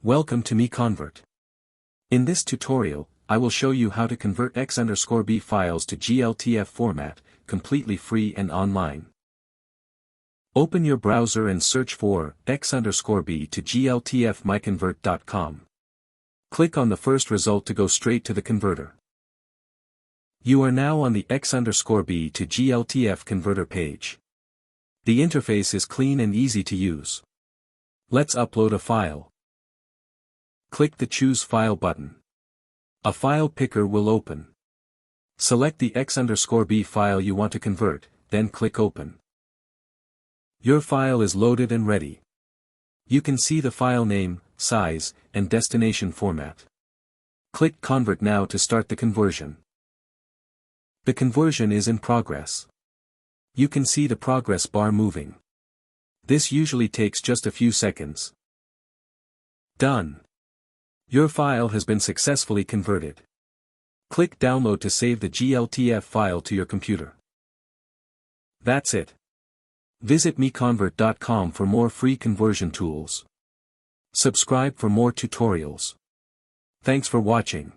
Welcome to MiConvert. In this tutorial, I will show you how to convert x_b files to GLTF format, completely free and online. Open your browser and search for x_b to GLTF MiConvert.com. Click on the first result to go straight to the converter. You are now on the x_b to GLTF converter page. The interface is clean and easy to use. Let's upload a file. Click the Choose File button. A file picker will open. Select the x_b file you want to convert, then click Open. Your file is loaded and ready. You can see the file name, size, and destination format. Click Convert now to start the conversion. The conversion is in progress. You can see the progress bar moving. This usually takes just a few seconds. Done. Your file has been successfully converted. Click Download to save the GLTF file to your computer. That's it. Visit MiConvert.com for more free conversion tools. Subscribe for more tutorials. Thanks for watching.